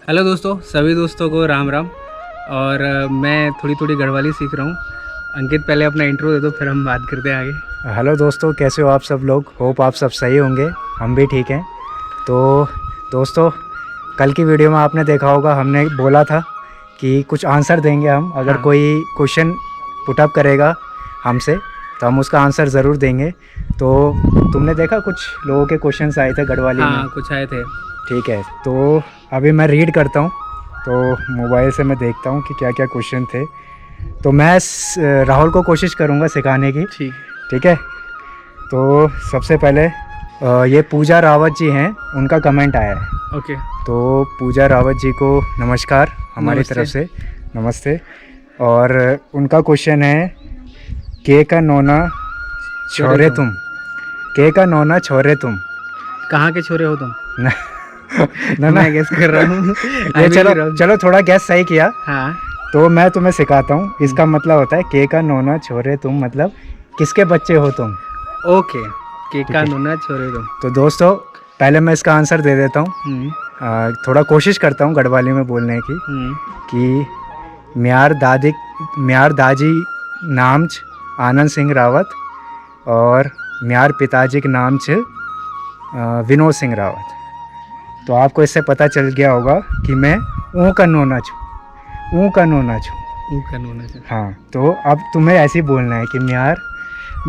Hello दोस्तों, सभी दोस्तों को राम राम। और मैं थोड़ी थोड़ी गढ़वाली सीख रहा हूँ। अंकित, पहले अपना इंट्रो दे दो, फिर हम बात करते हैं आगे। हेलो दोस्तों, कैसे हो आप सब लोग। होप आप सब सही होंगे, हम भी ठीक हैं। तो दोस्तों, कल की वीडियो में आपने देखा होगा, हमने बोला था कि कुछ आंसर देंगे हम। अगर हाँ। कोई क्वेश्चन पुटअप करेगा हमसे तो हम उसका आंसर ज़रूर देंगे। तो तुमने देखा कुछ लोगों के क्वेश्चंस आए थे गढ़वाली में। हाँ, कुछ आए थे। ठीक है, तो अभी मैं रीड करता हूँ। तो मोबाइल से मैं देखता हूँ कि क्या क्या क्वेश्चन थे। तो मैं राहुल को कोशिश करूँगा सिखाने की। ठीक। ठीक है, तो सबसे पहले ये पूजा रावत जी हैं, उनका कमेंट आया है। ओके। तो पूजा रावत जी को नमस्कार हमारी नमस्ते। तरफ से, नमस्ते। और उनका क्वेश्चन है, के का नोना छोरे तुम, के का नोना छोरे तुम। कहाँ के छोरे हो तुम? ना ना मैं गेस कर रहा हूँ। ये चलो थोड़ा गैस सही किया। हाँ। तो मैं तुम्हें सिखाता हूँ। इसका मतलब होता है के का नोना छोरे तुम, मतलब किसके बच्चे हो तुम। ओके, के का नोना छोरे तुम। तो दोस्तों, पहले मैं इसका आंसर दे देता हूँ। थोड़ा कोशिश करता हूँ गढ़वाली में बोलने की कि म्यार दाजी नाम छ आनंद सिंह रावत और म्यार पिताजी के नाम छ विनोद सिंह रावत। तो आपको इससे पता चल गया होगा कि मैं ऊ का नोना छूँ, ऊ का नोना छूँ। का नोना छोरे। हाँ, तो अब तुम्हें ऐसे ही बोलना है कि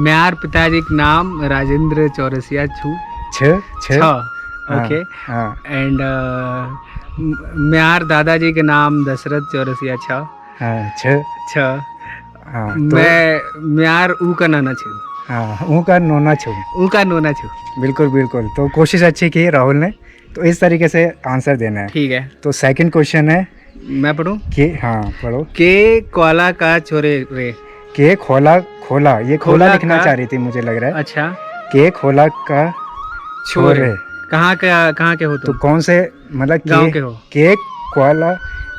म्यार पिताजी का नाम राजेंद्र चौरसिया छू छ छ। ओके। हाँ एंड म्यार दादाजी के नाम दशरथ चौरसिया छ हाँ छ। छ। हाँ, तो मैं म्यार ऊ का नाना छू, हाँ, ऊ का नोना छूँ। ऊ का नोना छू। बिल्कुल बिल्कुल, तो कोशिश अच्छी की राहुल ने। तो इस तरीके से आंसर देना है। ठीक है, तो सेकंड क्वेश्चन है मैं पढ़ूं। कि, हाँ पढ़ो। के कोला का छोरे रे। के खोला खोला, ये खोला खोला लिखना का- चाह रही थी मुझे लग रहा है। अच्छा। के खोला का छोरे। कहाँ के हो तो तुम? कौन से, मतलब गांव के हो? के खोला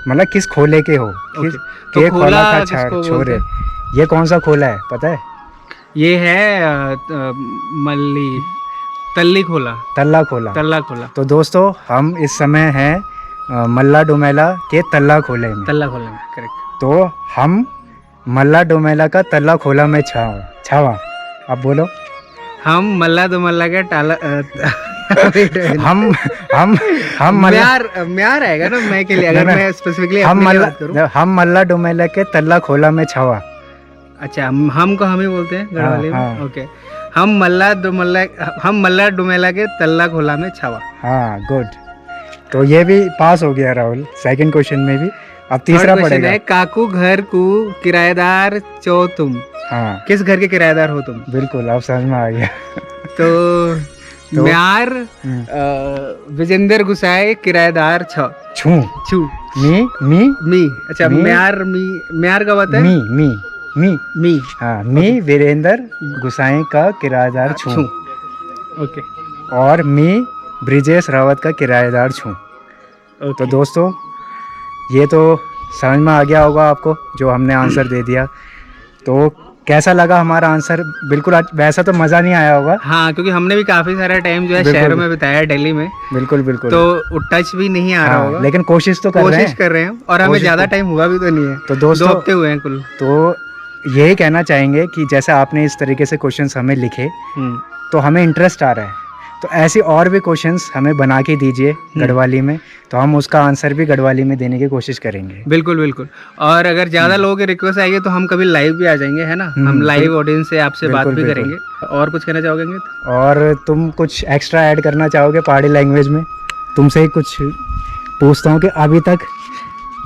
मतलब किस खोले के हो। ओके। तो के खोला खोला का किसको बोलते छोरे, हैं? ये कौन सा खोला है पता है? ये है मल्ली तल्ली खोला। तल्ला खोला। तल्ला खोला। तो दोस्तों, हम इस समय हैं मल्ला डोमेला के तल्ला खोले में। तल्ला खोला में, करेक्ट। तो हम मल्ला डोमेला का तल्ला खोला में छावा। अब बोलो। हम मल्ला दो मल्ला के टाला हम मल्ला, म्यार आएगा ना मैं के लिए, अगर ना, मैं स्पेसिफिकली हम मल्ला डोमेला के तल्ला खोला में छावा। अच्छा, हम को हम ही बोलते हैं गढ़वाली में। हाँ। ओके। हम मल्ला डुमेला के तल्ला खोला में छावा। हाँ, गुड। तो ये भी पास हो गया राहुल, सेकंड क्वेश्चन में भी। अब तीसरा पड़ेगा। है, काकू घर को किराएदार चो तुम। हाँ, किस घर के किराएदार हो तुम? बिल्कुल, अब समझ में आ गया। तो म्यार विजेंद्र गुसाए किराएदार छ छू छू मी। अच्छा, म्यार का बात है। मी। हाँ, मी वीरेंद्र गुसाई का किराएदार छू। ओके। और मी ब्रिजेश रावत का किराएदार छू। तो दोस्तों, ये तो समझ में आ गया होगा आपको, जो हमने आंसर दे दिया। तो कैसा लगा हमारा आंसर? बिल्कुल वैसा तो मज़ा नहीं आया होगा। हाँ, क्योंकि हमने भी काफी सारा टाइम जो है शहरों में बिताया, दिल्ली में। बिल्कुल बिल्कुल। तो टच भी नहीं आ रहा होगा, लेकिन कोशिश तो कर रहे हैं। और हमें ज्यादा टाइम हुआ भी तो नहीं है। तो दोस्तों, 2 हफ्ते हुए हैं कुल। तो यही कहना चाहेंगे कि जैसे आपने इस तरीके से क्वेश्चंस हमें लिखे, तो हमें इंटरेस्ट आ रहा है। तो ऐसी और भी क्वेश्चंस हमें बना के दीजिए गढ़वाली में, तो हम उसका आंसर भी गढ़वाली में देने की कोशिश करेंगे। बिल्कुल बिल्कुल। और अगर ज़्यादा लोगों की रिक्वेस्ट आएगी तो हम कभी लाइव भी आ जाएंगे, है ना। हम लाइव ऑडियंस से आपसे बात भी करेंगे। और कुछ कहना चाहोगे अंकित? और तुम कुछ एक्स्ट्रा ऐड करना चाहोगे पहाड़ी लैंग्वेज में? तुमसे ही कुछ पूछता हूँ कि अभी तक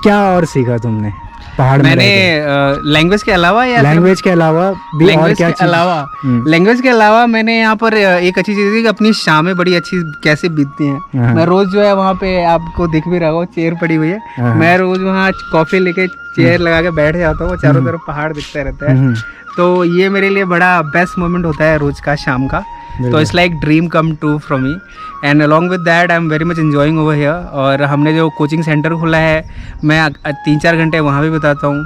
क्या और सीखा तुमने पहाड़ में? मैंने लैंग्वेज के अलावा या लैंग्वेज के अलावा भी और क्या चीज़? लैंग्वेज के अलावा मैंने यहाँ पर एक अच्छी चीज़ थी कि अपनी शामें बड़ी अच्छी कैसे बीतती हैं। मैं रोज जो है वहाँ पे, आपको दिख भी रहा हो, चेयर पड़ी हुई है, मैं रोज वहाँ कॉफी लेके चेयर लगा के बैठ जाता हूँ। चारों तरफ पहाड़ दिखता रहता है। तो ये मेरे लिए बड़ा बेस्ट मोमेंट होता है रोज का, शाम का। तो it's like dream come true from me, and along with that I am very much enjoying over here. और हमने जो कोचिंग सेंटर खोला है, मैं 3-4 घंटे वहाँ भी बिताता हूँ।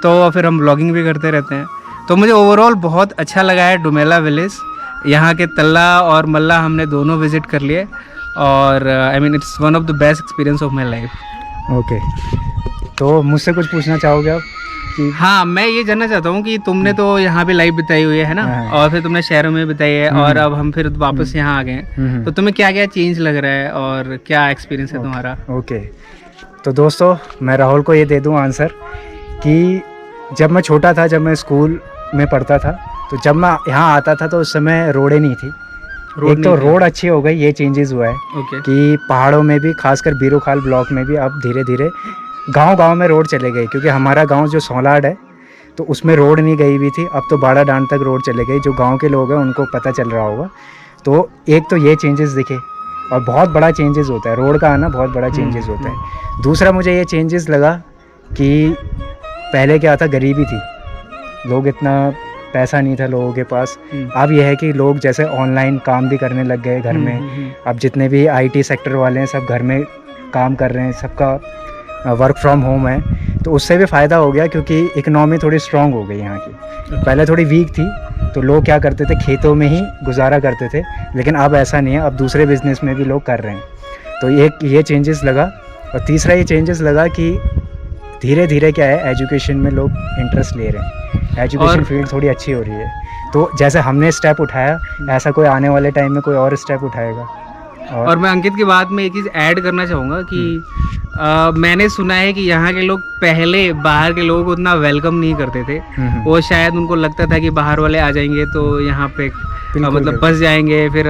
तो फिर हम ब्लॉगिंग भी करते रहते हैं। तो मुझे ओवरऑल बहुत अच्छा लगा है डुमेला विलेज। यहाँ के तल्ला और मल्ला हमने दोनों विजिट कर लिए, और I mean it's one of the best experience of my life. Okay, तो मुझसे कुछ पूछना चाहोगे आप कि? हाँ, मैं ये जानना चाहता हूँ कि तुमने तो यहाँ पे लाइफ बिताई हुई है ना, हाँ। और फिर तुमने शहरों में बिताई है, और अब हम फिर वापस यहाँ आ गए हैं, तो तुम्हें क्या क्या चेंज लग रहा है और क्या एक्सपीरियंस है तुम्हारा? ओके, तो दोस्तों मैं राहुल को ये दे दूँ आंसर कि जब मैं छोटा था, जब मैं स्कूल में पढ़ता था, तो जब मैं यहाँ आता था तो उस समय रोडें नहीं थी। एक तो रोड अच्छी हो गई, ये चेंजेस हुआ है ओके। कि पहाड़ों में भी, खासकर बीरोखाल ब्लॉक में भी अब धीरे धीरे गांव-गांव में रोड चले गए, क्योंकि हमारा गांव जो सोलाड है तो उसमें रोड नहीं गई हुई थी, अब तो बाड़ा डांड तक रोड चले गई। जो गांव के लोग हैं उनको पता चल रहा होगा। तो एक तो ये चेंजेस दिखे, और बहुत बड़ा चेंजेस होता है, रोड का आना बहुत बड़ा चेंजेस होता है। दूसरा मुझे ये चेंजेस लगा कि पहले क्या था, गरीबी थी, लोग इतना पैसा नहीं था लोगों के पास। अब यह है कि लोग जैसे ऑनलाइन काम भी करने लग गए घर में। अब जितने भी आईटी सेक्टर वाले हैं सब घर में काम कर रहे हैं, सबका वर्क फ्रॉम होम है, तो उससे भी फ़ायदा हो गया क्योंकि इकनॉमी थोड़ी स्ट्रांग हो गई यहाँ की। पहले थोड़ी वीक थी, तो लोग क्या करते थे, खेतों में ही गुजारा करते थे, लेकिन अब ऐसा नहीं है, अब दूसरे बिजनेस में भी लोग कर रहे हैं। तो एक ये चेंजेस लगा, और तीसरा ये चेंजेस लगा कि धीरे धीरे क्या है, एजुकेशन में लोग इंटरेस्ट ले रहे हैं, एजुकेशन फील्ड थोड़ी अच्छी हो रही है। तो जैसे हमने स्टेप उठाया, ऐसा कोई आने वाले टाइम में कोई और स्टेप उठाएगा। और मैं अंकित की बात में एक चीज़ ऐड करना चाहूँगा कि मैंने सुना है कि यहाँ के लोग पहले बाहर के लोगों को उतना वेलकम नहीं करते थे। वो शायद उनको लगता था कि बाहर वाले आ जाएंगे तो यहाँ पे मतलब बस जाएंगे, फिर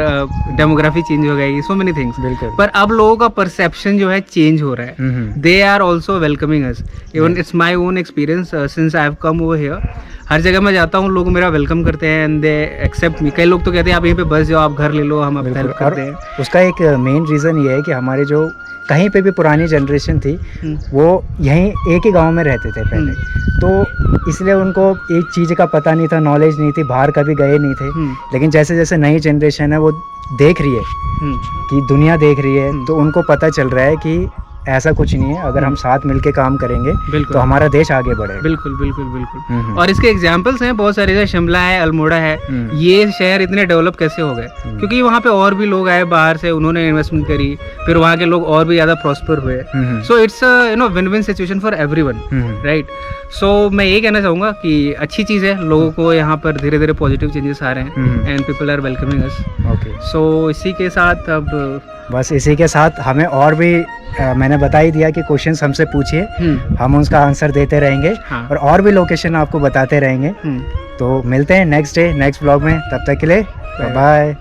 डेमोग्राफी चेंज हो गई, सो मेनी थिंग्स। पर अब लोगों का परसेप्शन जो है चेंज हो रहा है। They are also welcoming us, even it's my own experience since I have come over here. हर जगह मैं जाता हूँ, लोग मेरा वेलकम करते हैं एंड दे एक्सेप्ट मी। कई लोग तो कहते हैं आप यहीं पे बस जाओ, आप घर ले लो, हम आपकी हेल्प करते हैं। उसका एक मेन रीज़न ये है कि हमारे जो कहीं पे भी पुरानी जनरेशन थी, वो यहीं एक ही गांव में रहते थे पहले, तो इसलिए उनको एक चीज़ का पता नहीं था, नॉलेज नहीं थी, बाहर कभी गए नहीं थे। लेकिन जैसे जैसे नई जनरेशन है वो देख रही है कि दुनिया देख रही है, तो उनको पता चल रहा है कि ऐसा कुछ नहीं है, अगर हम साथ मिलके काम करेंगे तो हमारा देश आगे बढ़ेगा। बिल्कुल बिल्कुल बिल्कुल। और इसके एग्जांपल्स हैं बहुत सारे, जैसे शिमला है, अल्मोड़ा है, ये शहर इतने डेवलप कैसे हो गए? क्योंकि वहाँ पे और भी लोग आए बाहर से, उन्होंने इन्वेस्टमेंट करी, फिर वहाँ के लोग और भी ज़्यादा प्रॉस्पर हुए। So it's win win situation for everyone, right? So मैं ये कहना चाहूँगा कि अच्छी चीज़ है, लोगों को यहाँ पर धीरे धीरे पॉजिटिव चेंजेस आ रहे हैं एंड पीपल आर वेलकमिंग अस। सो इसी के साथ अब बस इसी के साथ हमें और भी मैंने बता ही दिया कि क्वेश्चंस हमसे पूछिए, हम उसका आंसर देते रहेंगे। और भी लोकेशन आपको बताते रहेंगे। तो मिलते हैं नेक्स्ट डे नेक्स्ट ब्लॉग में, तब तक के लिए बाय बाय।